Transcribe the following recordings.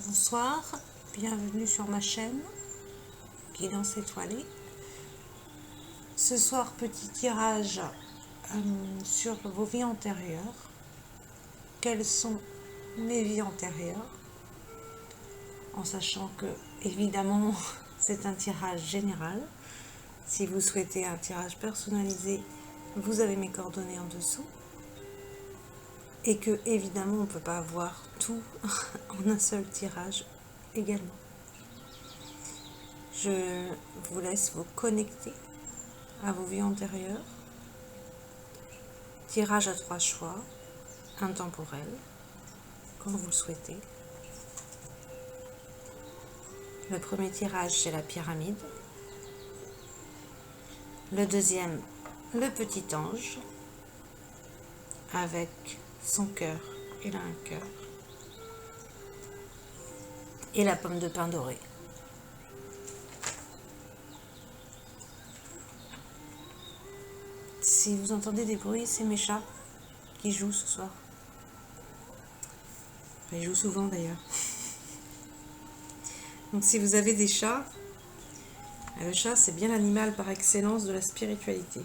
Bonsoir, bienvenue sur ma chaîne Guidance étoilée. Ce soir, petit tirage sur vos vies antérieures. Quelles sont mes vies antérieures? En sachant que, évidemment, c'est un tirage général. Si vous souhaitez un tirage personnalisé, vous avez mes coordonnées en dessous. Et que, évidemment, on ne peut pas avoir tout en un seul tirage également. Je vous laisse vous connecter à vos vies antérieures. Tirage à 3 choix, intemporel, comme vous le souhaitez. Le premier tirage, c'est la pyramide. Le deuxième, le petit ange, avec son cœur, il a un cœur. Et la pomme de pin dorée. Si vous entendez des bruits, c'est mes chats qui jouent ce soir. Enfin, ils jouent souvent d'ailleurs. Donc si vous avez des chats, le chat c'est bien l'animal par excellence de la spiritualité.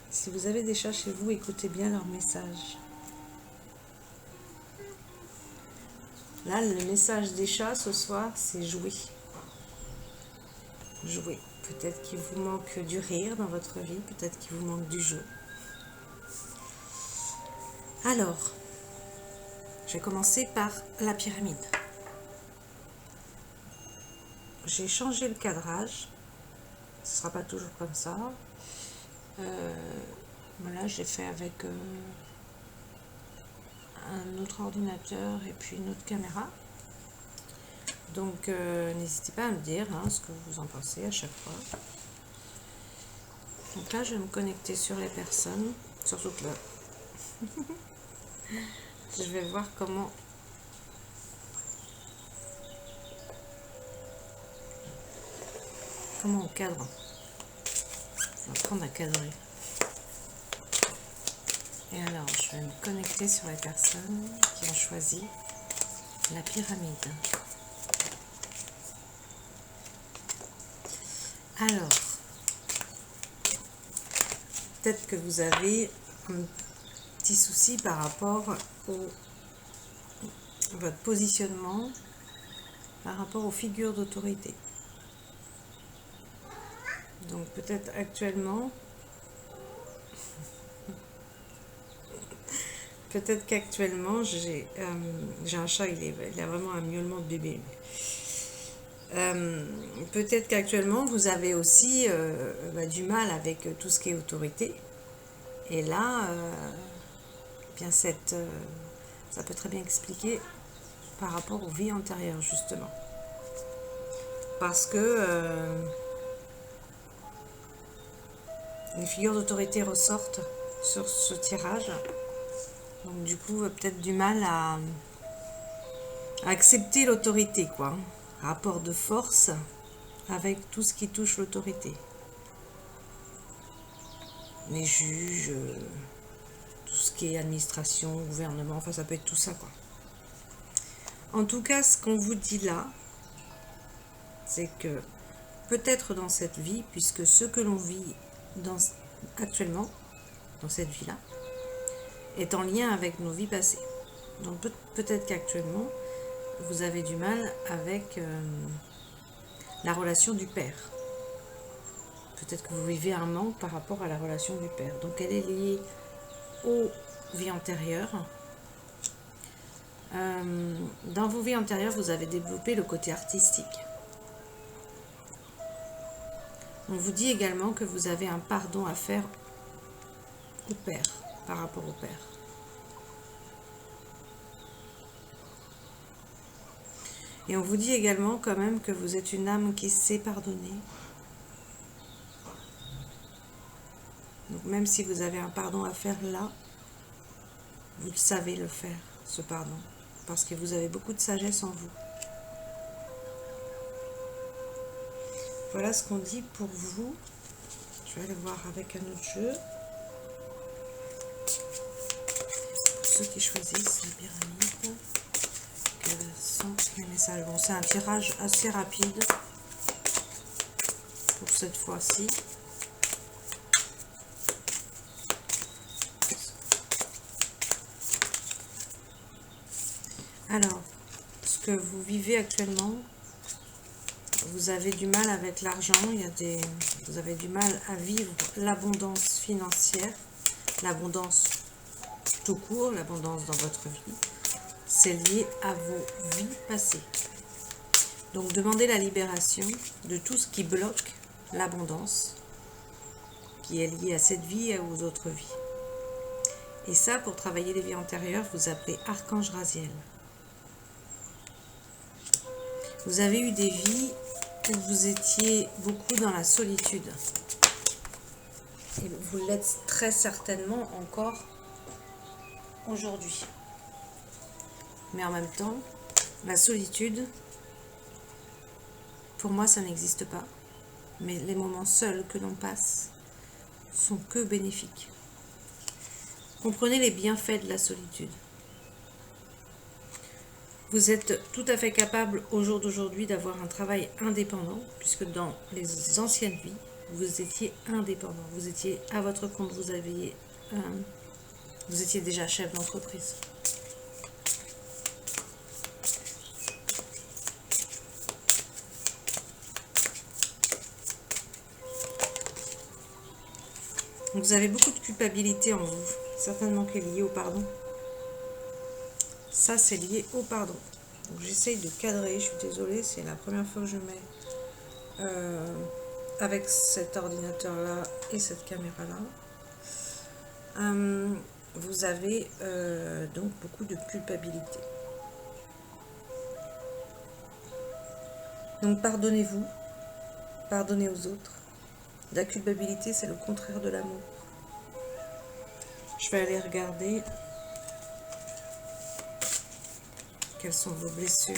Si vous avez des chats chez vous, écoutez bien leurs messages. Là, le message des chats ce soir, c'est jouer. Jouer. Peut-être qu'il vous manque du rire dans votre vie, peut-être qu'il vous manque du jeu. Alors, je vais commencer par la pyramide. J'ai changé le cadrage. Ce ne sera pas toujours comme ça. Voilà, j'ai fait avec un autre ordinateur et puis une autre caméra. Donc, n'hésitez pas à me dire ce que vous en pensez à chaque fois. Donc là, je vais me connecter sur les personnes, surtout que là. Je vais voir comment on cadre. On va apprendre à cadrer. Et alors, je vais me connecter sur les personnes qui ont choisi la pyramide. Alors, peut-être que vous avez un petit souci par rapport à votre positionnement, par rapport aux figures d'autorité. Donc peut-être actuellement, j'ai un chat, il a vraiment un miaulement de bébé. Peut-être qu'actuellement vous avez aussi du mal avec tout ce qui est autorité. Et là, bien ça peut très bien expliquer par rapport aux vies antérieures justement. Parce que les figures d'autorité ressortent sur ce tirage. Donc du coup, peut-être du mal à accepter l'autorité, quoi. Rapport de force avec tout ce qui touche l'autorité. Les juges, tout ce qui est administration, gouvernement, enfin ça peut être tout ça, quoi. En tout cas, ce qu'on vous dit là, c'est que peut-être dans cette vie, puisque ce que l'on vit actuellement, dans cette vie-là, est en lien avec nos vies passées. Donc peut-être qu'actuellement, vous avez du mal avec la relation du père. Peut-être que vous vivez un manque par rapport à la relation du père. Donc elle est liée aux vies antérieures. Dans vos vies antérieures, vous avez développé le côté artistique. On vous dit également que vous avez un pardon à faire au père, par rapport au père. Et on vous dit également quand même que vous êtes une âme qui sait pardonner. Donc même si vous avez un pardon à faire là, vous savez le faire, ce pardon. Parce que vous avez beaucoup de sagesse en vous. Voilà ce qu'on dit pour vous. Je vais aller voir avec un autre jeu. Pour ceux qui choisissent la pyramide, message. Bon, c'est un tirage assez rapide pour cette fois-ci. Alors, ce que vous vivez actuellement, vous avez du mal avec l'argent, vous avez du mal à vivre l'abondance financière, l'abondance tout court, l'abondance dans votre vie. C'est lié à vos vies passées. Donc, demandez la libération de tout ce qui bloque l'abondance, qui est lié à cette vie et aux autres vies. Et ça, pour travailler les vies antérieures, vous appelez Archange Raziel. Vous avez eu des vies où vous étiez beaucoup dans la solitude. Et vous l'êtes très certainement encore aujourd'hui. Mais en même temps, la solitude, pour moi, ça n'existe pas. Mais les moments seuls que l'on passe sont que bénéfiques. Comprenez les bienfaits de la solitude. Vous êtes tout à fait capable au jour d'aujourd'hui d'avoir un travail indépendant, puisque dans les anciennes vies, vous étiez indépendant. Vous étiez à votre compte, vous étiez déjà chef d'entreprise. Vous avez beaucoup de culpabilité en vous, certainement qui est lié au pardon. Ça, c'est lié au pardon. Donc, j'essaye de cadrer, je suis désolée, c'est la première fois que je mets avec cet ordinateur-là et cette caméra-là. Vous avez donc beaucoup de culpabilité. Donc, pardonnez-vous, pardonnez aux autres. La culpabilité, c'est le contraire de l'amour. Je vais aller regarder quelles sont vos blessures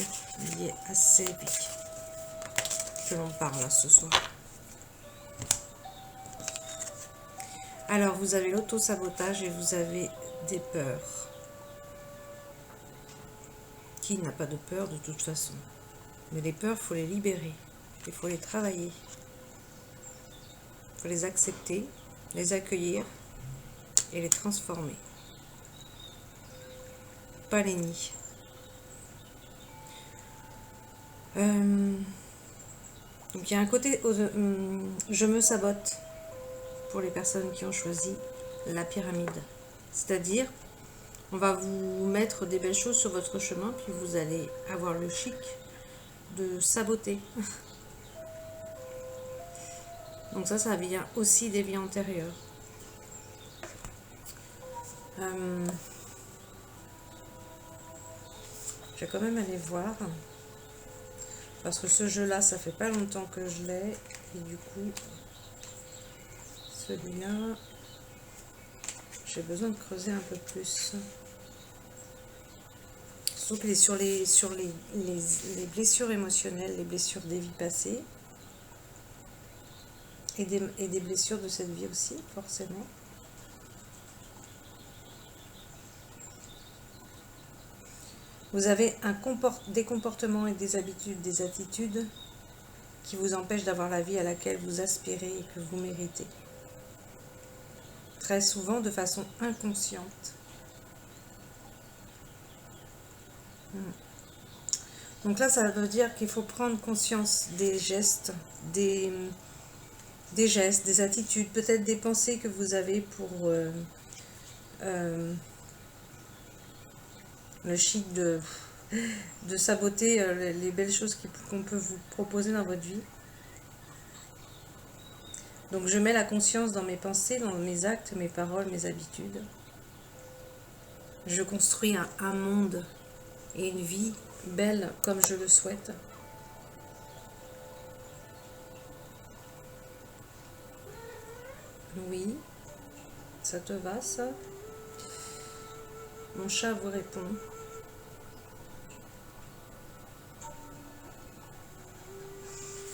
liées à ces vies que l'on parle là, ce soir. Alors, vous avez l'auto-sabotage et vous avez des peurs. Qui n'a pas de peur de toute façon? Mais les peurs, il faut les libérer. Il faut les travailler. Il faut les accepter, les accueillir et les transformer. Pas les nier. Donc il y a un côté je me sabote pour les personnes qui ont choisi la pyramide. C'est-à-dire, on va vous mettre des belles choses sur votre chemin, puis vous allez avoir le chic de saboter. Donc ça vient aussi des vies antérieures. Je vais quand même aller voir. Parce que ce jeu-là, ça fait pas longtemps que je l'ai. Et du coup, celui-là, j'ai besoin de creuser un peu plus. Surtout qu'il est sur les blessures émotionnelles, les blessures des vies passées. Et des blessures de cette vie aussi, forcément. Vous avez des comportements et des habitudes, des attitudes qui vous empêchent d'avoir la vie à laquelle vous aspirez et que vous méritez. Très souvent de façon inconsciente. Donc là, ça veut dire qu'il faut prendre conscience des gestes, des attitudes, peut-être des pensées que vous avez pour le chic de saboter les belles choses qu'on peut vous proposer dans votre vie. Donc je mets la conscience dans mes pensées, dans mes actes, mes paroles, mes habitudes. Je construis un monde et une vie belle comme je le souhaite. Oui, ça te va ça? Mon chat vous répond.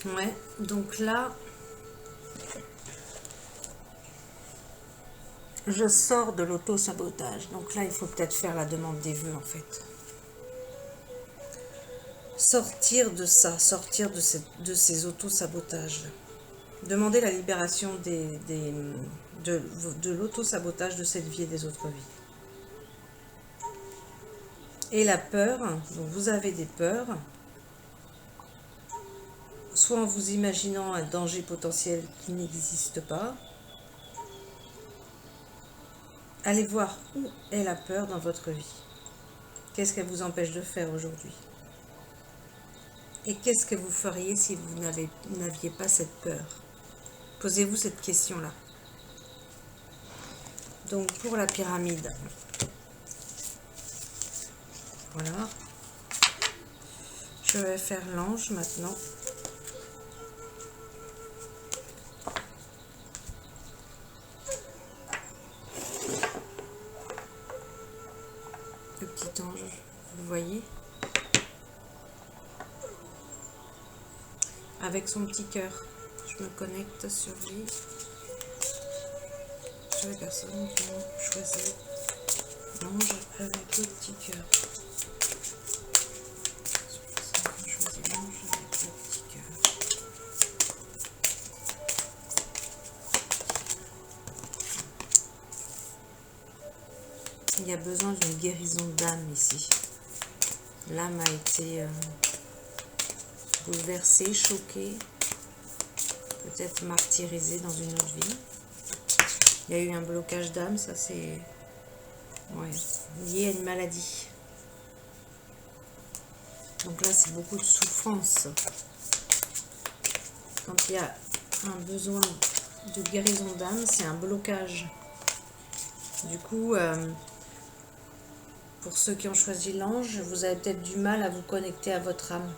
Ouais, donc là, je sors de l'auto-sabotage. Donc là, il faut peut-être faire la demande des vœux en fait. sortir de ça, sortir de ces auto-sabotages. Demandez la libération de l'auto-sabotage de cette vie et des autres vies. Et la peur, donc vous avez des peurs, soit en vous imaginant un danger potentiel qui n'existe pas. Allez voir où est la peur dans votre vie. Qu'est-ce qu'elle vous empêche de faire aujourd'hui? Et qu'est-ce que vous feriez si vous n'aviez pas cette peur? Posez-vous cette question-là. Donc pour la pyramide, voilà. Je vais faire l'ange maintenant. Le petit ange, vous voyez? Avec son petit cœur. Je me connecte sur lui. Sur les personnes qui ont choisi l'ange avec le petit cœur. Il y a besoin d'une guérison d'âme ici. L'âme a été bouleversée, choquée, peut-être martyrisée dans une autre vie. Il y a eu un blocage d'âme, ça c'est lié à une maladie. Donc là c'est beaucoup de souffrance. Quand il y a un besoin de guérison d'âme, c'est un blocage. Du coup, pour ceux qui ont choisi l'ange, vous avez peut-être du mal à vous connecter à votre âme.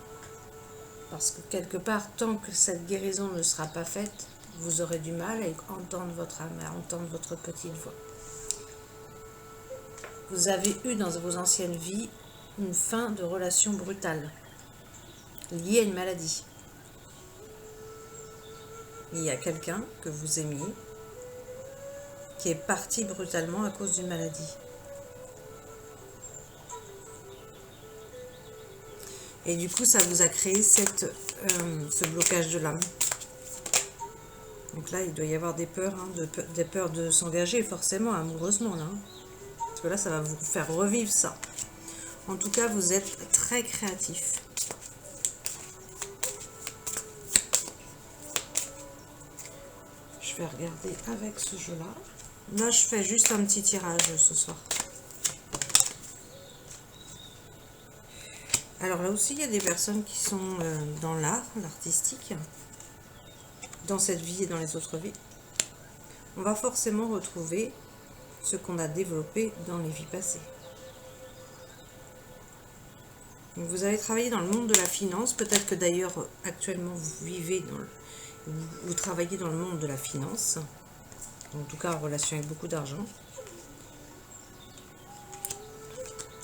Parce que quelque part, tant que cette guérison ne sera pas faite, vous aurez du mal à entendre votre âme, à entendre votre petite voix. Vous avez eu dans vos anciennes vies une fin de relation brutale, liée à une maladie. Il y a quelqu'un que vous aimiez qui est parti brutalement à cause d'une maladie. Et du coup, ça vous a créé ce blocage de l'âme. Donc là, il doit y avoir des peurs, des peurs de s'engager forcément, amoureusement. Là, parce que là, ça va vous faire revivre ça. En tout cas, vous êtes très créatif. Je vais regarder avec ce jeu-là. Là, je fais juste un petit tirage ce soir. Alors là aussi, il y a des personnes qui sont dans l'art, l'artistique, dans cette vie et dans les autres vies. On va forcément retrouver ce qu'on a développé dans les vies passées. Donc vous avez travaillé dans le monde de la finance, peut-être que d'ailleurs actuellement vous travaillez dans le monde de la finance, en tout cas en relation avec beaucoup d'argent.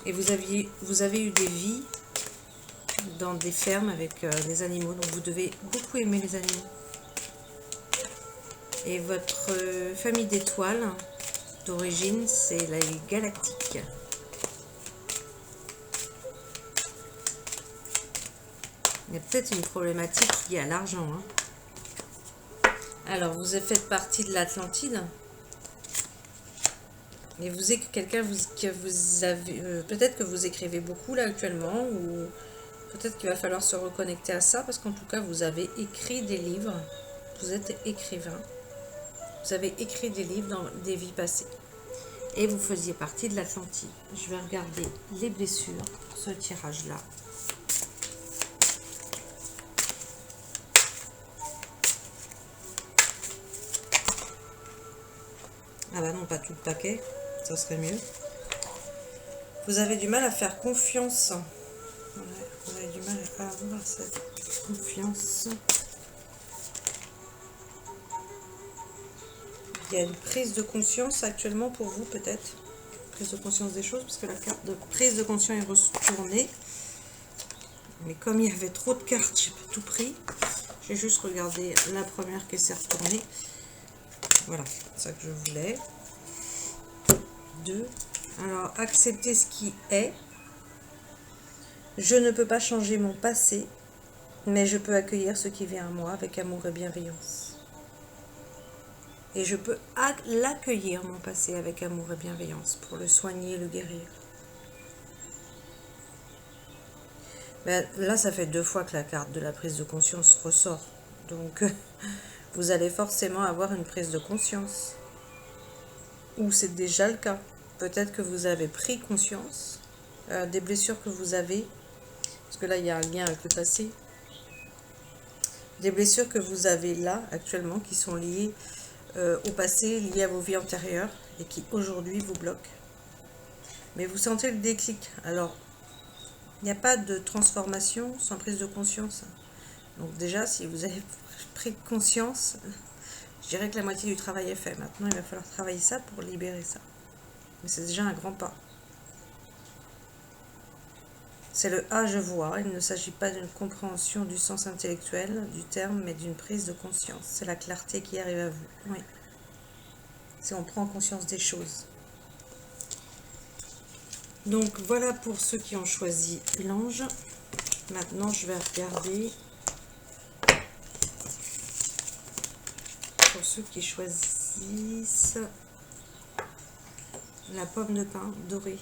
Et vous avez eu des vies dans des fermes avec des animaux, donc vous devez beaucoup aimer les animaux. Et votre famille d'étoiles d'origine, c'est la galactique. Il y a peut-être une problématique liée à l'argent. Alors, vous faites partie de l'Atlantide. Et vous êtes quelqu'un que vous avez... peut-être que vous écrivez beaucoup là actuellement, ou peut-être qu'il va falloir se reconnecter à ça, parce qu'en tout cas, vous avez écrit des livres. Vous êtes écrivain. Vous avez écrit des livres dans des vies passées. Et vous faisiez partie de l'Atlantide. Je vais regarder les blessures, ce tirage-là. Ah bah non, pas tout le paquet, ça serait mieux. Vous avez du mal à faire confiance. Ouais, vous avez du mal à avoir cette confiance. Il y a une prise de conscience actuellement pour vous, peut-être. Prise de conscience des choses, parce que la carte de prise de conscience est retournée. Mais comme il y avait trop de cartes, j'ai pas tout pris. J'ai juste regardé la première qui s'est retournée. Voilà, c'est ça que je voulais. 2. Alors, accepter ce qui est. Je ne peux pas changer mon passé, mais je peux accueillir ce qui vient à moi avec amour et bienveillance. Et je peux l'accueillir, mon passé, avec amour et bienveillance, pour le soigner et le guérir. Ben, là, ça fait 2 fois que la carte de la prise de conscience ressort. Donc, vous allez forcément avoir une prise de conscience. Ou c'est déjà le cas. Peut-être que vous avez pris conscience des blessures que vous avez. Parce que là, il y a un lien avec le passé. Des blessures que vous avez là, actuellement, qui sont liées au passé, liées à vos vies antérieures, et qui, aujourd'hui, vous bloquent. Mais vous sentez le déclic. Alors, il n'y a pas de transformation sans prise de conscience. Donc déjà, si vous avez pris conscience, je dirais que la moitié du travail est fait. Maintenant, il va falloir travailler ça pour libérer ça. Mais c'est déjà un grand pas. C'est le « ah, je vois ». Il ne s'agit pas d'une compréhension du sens intellectuel du terme, mais d'une prise de conscience. C'est la clarté qui arrive à vous. Oui. C'est on prend conscience des choses. Donc voilà pour ceux qui ont choisi l'ange. Maintenant, je vais regarder pour ceux qui choisissent la pomme de pin dorée.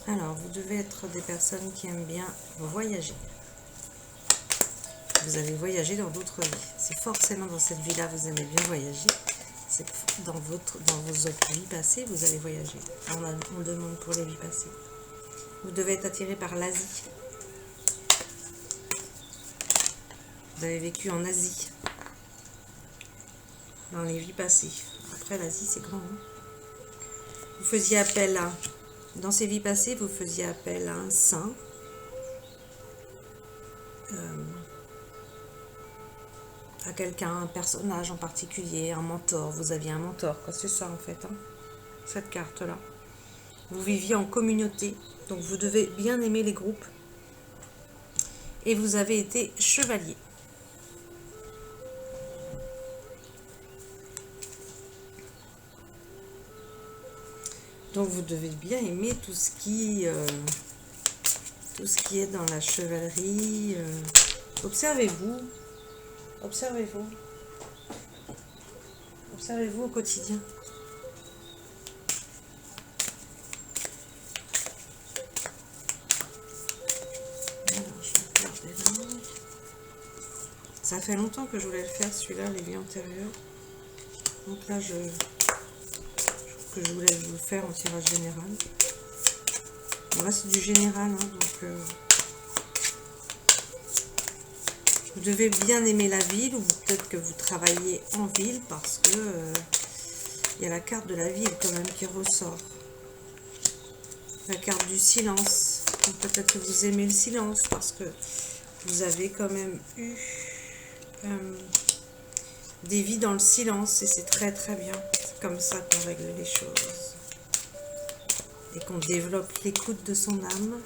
Alors, vous devez être des personnes qui aiment bien voyager. Vous avez voyagé dans d'autres vies. C'est forcément dans cette vie-là vous aimez bien voyager. C'est que dans vos autres vies passées, vous avez voyagé. On demande pour les vies passées. Vous devez être attiré par l'Asie. Vous avez vécu en Asie. Dans les vies passées. Après, l'Asie, c'est grand. Hein, vous faisiez appel à... Dans ces vies passées, vous faisiez appel à un saint. À quelqu'un, un personnage en particulier, un mentor. Vous aviez un mentor, quoi. C'est ça en fait, hein, cette carte-là. Vous viviez en communauté, donc vous devez bien aimer les groupes. Et vous avez été chevalier. Donc vous devez bien aimer tout ce qui est dans la chevalerie. Observez-vous. Observez-vous. Observez-vous au quotidien. Alors, je vais regarder là. Ça fait longtemps que je voulais le faire, celui-là, les vies antérieures. Donc là, je voulais vous faire en tirage général. Bon, là, c'est du général, hein, donc... Vous devez bien aimer la ville, ou peut-être que vous travaillez en ville, parce que il y a la carte de la ville quand même qui ressort. La carte du silence. Peut-être que vous aimez le silence, parce que vous avez quand même eu des vies dans le silence, et c'est très très bien. C'est comme ça qu'on règle les choses. Et qu'on développe l'écoute de son âme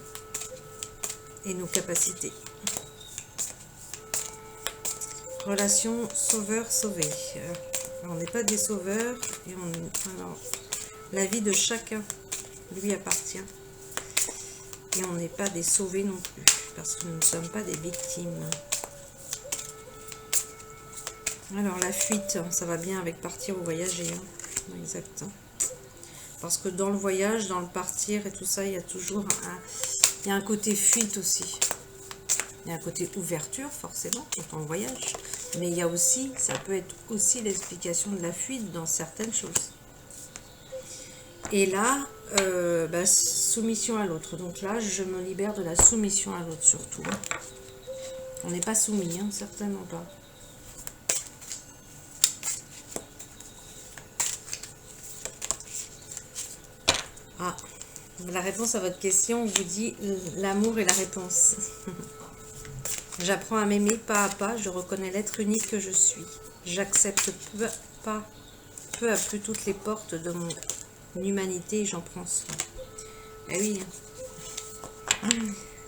et nos capacités. Relation sauveur-sauvé. On n'est pas des sauveurs. Et alors, la vie de chacun lui appartient. Et on n'est pas des sauvés non plus. Parce que nous ne sommes pas des victimes. Alors la fuite, ça va bien avec partir ou voyager. Hein. Exact. Parce que dans le voyage, dans le partir et tout ça, il y a toujours il y a un côté fuite aussi. Il y a un côté ouverture, forcément, quand on voyage. Mais il y a aussi, ça peut être aussi l'explication de la fuite dans certaines choses. Et là, soumission à l'autre. Donc là, je me libère de la soumission à l'autre surtout. On n'est pas soumis, hein, certainement pas. Ah, la réponse à votre question vous dit l'amour est la réponse. J'apprends à m'aimer pas à pas, je reconnais l'être unique que je suis. J'accepte peu à peu toutes les portes de mon humanité et j'en prends soin. Eh oui,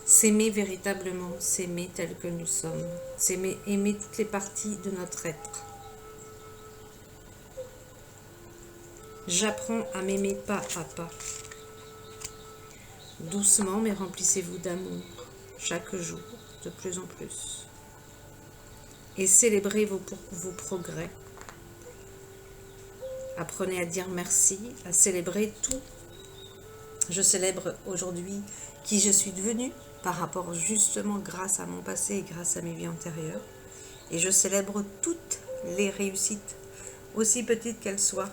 S'aimer véritablement, s'aimer tel que nous sommes, s'aimer, aimer toutes les parties de notre être. J'apprends à m'aimer pas à pas. Doucement, mais remplissez-vous d'amour chaque jour, de plus en plus. Et célébrez vos progrès. Apprenez à dire merci, à célébrer tout. Je célèbre aujourd'hui qui je suis devenue par rapport justement grâce à mon passé et grâce à mes vies antérieures. Et je célèbre toutes les réussites, aussi petites qu'elles soient.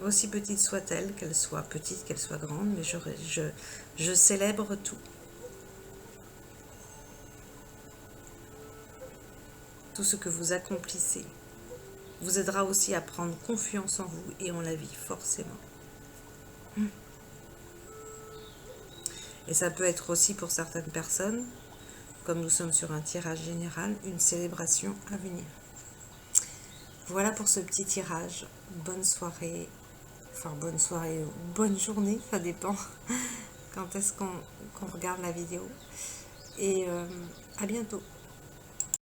Aussi petites soient-elles, qu'elles soient petites, qu'elles soient grandes, mais je célèbre tout. Tout ce que vous accomplissez vous aidera aussi à prendre confiance en vous et en la vie, forcément. Et ça peut être aussi pour certaines personnes, comme nous sommes sur un tirage général, une célébration à venir. Voilà pour ce petit tirage. Bonne soirée, ou bonne journée, ça dépend quand est-ce qu'on regarde la vidéo. Et à bientôt.